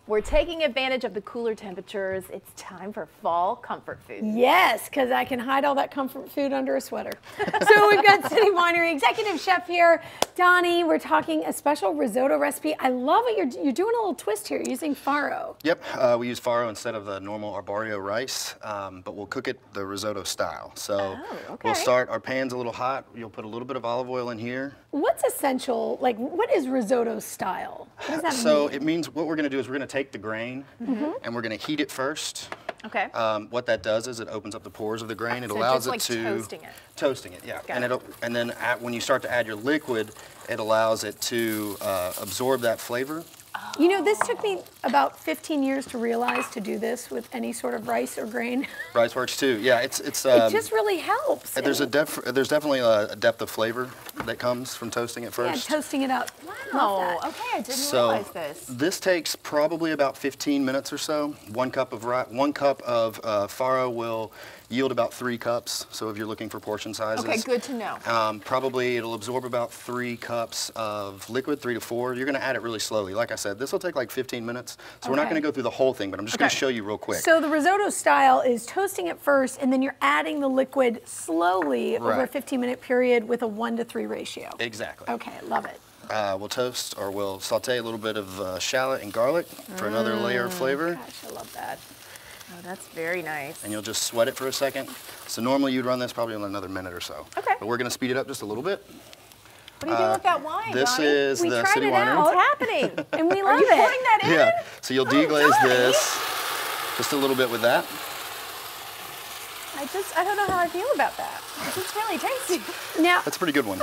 We're taking advantage of the cooler temperatures. It's time for fall comfort food. Yes, because I can hide all that comfort food under a sweater. So we've got City Winery executive chef here, Donnie. We're talking a special risotto recipe. I love it. You're doing a little twist here, using farro. Yep, we use farro instead of the normal arborio rice, but we'll cook it the risotto style. So we'll start, our pan's a little hot. You'll put a little bit of olive oil in here. What's essential, like what is risotto style? What does that mean? So it means what we're gonna do is we're gonna take the grain and we're gonna heat it first. Okay. What that does is it opens up the pores of the grain. It So allows just it like to toasting it. Toasting it, yeah. Got it. And then when you start to add your liquid, it allows it to absorb that flavor. You know, this took me about 15 years to realize to do this with any sort of rice or grain. Rice works too. Yeah, it's it just really helps. there's definitely a depth of flavor that comes from toasting it first. Yeah, toasting it up. Wow. Okay, I didn't realize this. This takes probably about 15 minutes or so. 1 cup of farro will yield about 3 cups. So if you're looking for portion sizes. Okay, good to know. Probably it'll absorb about 3 cups of liquid, 3 to 4. You're gonna add it really slowly. Like I said, this will take like 15 minutes. So we're not gonna go through the whole thing, but I'm just gonna show you real quick. So the risotto style is toasting it first, and then you're adding the liquid slowly over a 15-minute period with a 1 to 3 ratio. Exactly. Okay, I love it. We'll toast, or we'll saute a little bit of shallot and garlic for another layer of flavor. Gosh, I love that. Oh, that's very nice. And you'll just sweat it for a second. So normally you'd run this probably in another minute or so. Okay. But we're gonna speed it up just a little bit. What are you doing with that wine, This Donnie? is the City Winery. What's happening? And we Are love you it. pouring that in? Yeah, so you'll deglaze Donnie. this just a little bit with that. I don't know how I feel about that. It's really tasty. Now, That's a pretty good one.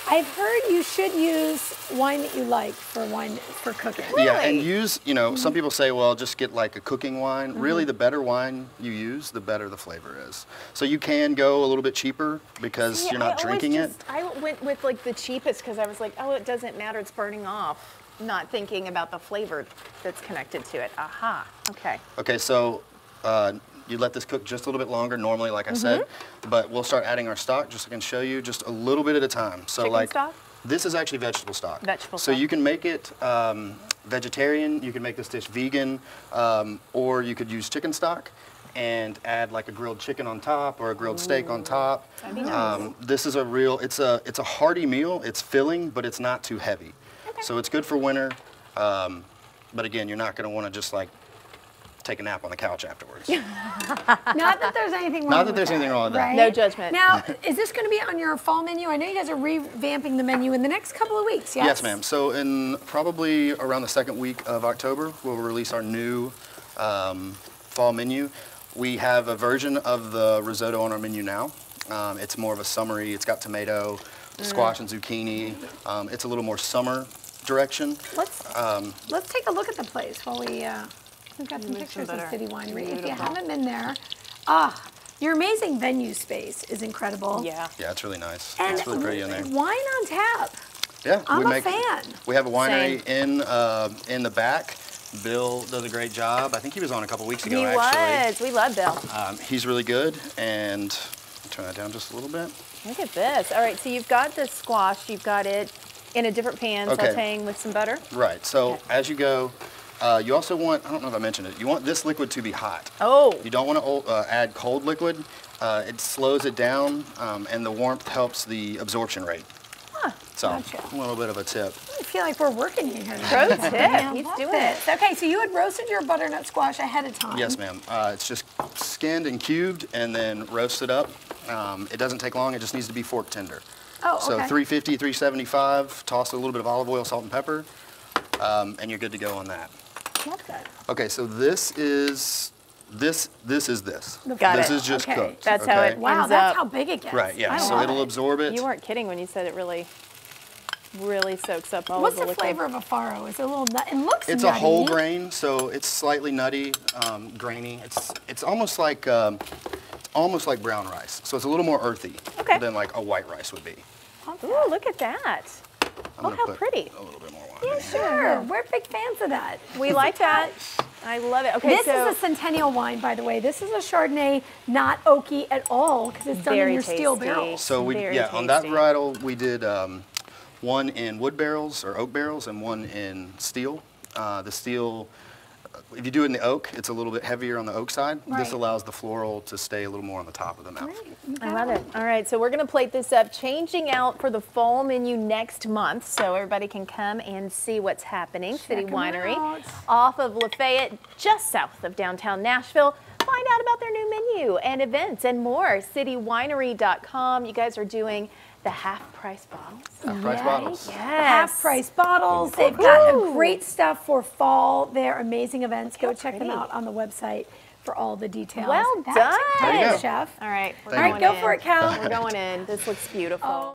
I've heard you should use wine that you like for cooking. Yeah, and use, you know, some people say, well, just get like a cooking wine. Really, the better wine you use, the better the flavor is. So you can go a little bit cheaper because you're not drinking it. I went with like the cheapest because I was like, oh, it doesn't matter, it's burning off. Not thinking about the flavor that's connected to it. Aha, okay. Okay, so you let this cook just a little bit longer, normally, like I said, but we'll start adding our stock, just so I can show you, just a little bit at a time. So Chicken stock? This is actually vegetable stock. Vegetable So stock. you can make it vegetarian, you can make this dish vegan, or you could use chicken stock and add like a grilled chicken on top or a grilled steak on top. That'd be nice. This is a real, it's a hearty meal, it's filling, but it's not too heavy. Okay. So it's good for winter, but again, you're not gonna wanna just like take a nap on the couch afterwards. Not that there's anything wrong Not that with there's anything wrong with that. right? No judgment. Now, is this going to be on your fall menu? I know you guys are revamping the menu in the next couple of weeks, yes? Yes, ma'am. So in probably around the 2nd week of October, we'll release our new fall menu. We have a version of the risotto on our menu now. It's more of a summery, it's got tomato, squash and zucchini. It's a little more summer direction. Let's take a look at the place while we've got some pictures of City Winery. If you haven't been there, your amazing venue space is incredible. Yeah. Yeah, it's really nice. And It's really pretty in there. wine on tap. Yeah, I'm a fan. We have a winery in the back. Bill does a great job. I think he was on a couple weeks ago, He actually. was. We love Bill. He's really good, and turn that down just a little bit. Look at this. All right, so you've got the squash. You've got it in a different pan, sauteing with some butter. Right, so as you go, you also want, I don't know if I mentioned it, you want this liquid to be hot. Oh. You don't want to add cold liquid. It slows it down, and the warmth helps the absorption rate. Huh, So, gotcha. a little bit of a tip. I feel like we're working here. Pro tip. I He's love doing it. this. Okay, so you had roasted your butternut squash ahead of time. Yes, ma'am. It's just skinned and cubed and then roasted up. It doesn't take long, it just needs to be fork tender. Oh, okay. So 350, 375, toss a little bit of olive oil, salt and pepper, and you're good to go on that. Love that. Okay, so this is this. Got This it. is just Okay. cooked. That's how it Wow, ends that's up. how big it gets. Right, yeah, I so love it'll it. absorb it. You weren't kidding when you said it really soaks up all What's of the the liquid. flavor of a farro? Is it a little nut? It looks It's nutty. a whole grain, so it's slightly nutty, grainy. It's almost like brown rice, so it's a little more earthy than like a white rice would be. Ooh, look at that. I'm Oh, gonna how put pretty. A little bit more wine. Yeah, in here. sure. We're big fans of that. We like that. I love it. Okay, This so is a Centennial wine, by the way. This is a Chardonnay, not oaky at all, because it's done in Very your steel tasty. barrels. So Very on that tasty. varietal, we did one in wood barrels or oak barrels and one in steel. The steel If you do it in the oak, it's a little bit heavier on the oak side. Right. This allows the floral to stay a little more on the top of the mouth. I love it. All right, so we're going to plate this up, changing out for the fall menu next month, so everybody can come and see what's happening. City 'em Winery, out. off of Lafayette, just south of downtown Nashville. Find out about their new menu and events and more. citywinery.com. You guys are doing the half-price bottles. Half-price bottles. Yes. Half-price bottles. They've got a great stuff for fall. They're amazing events. Go check them out on the website for all the details. Well That's done. great, There you go. Chef. All right, we're All right, going go in. for it, Cal. We're going in. This looks beautiful.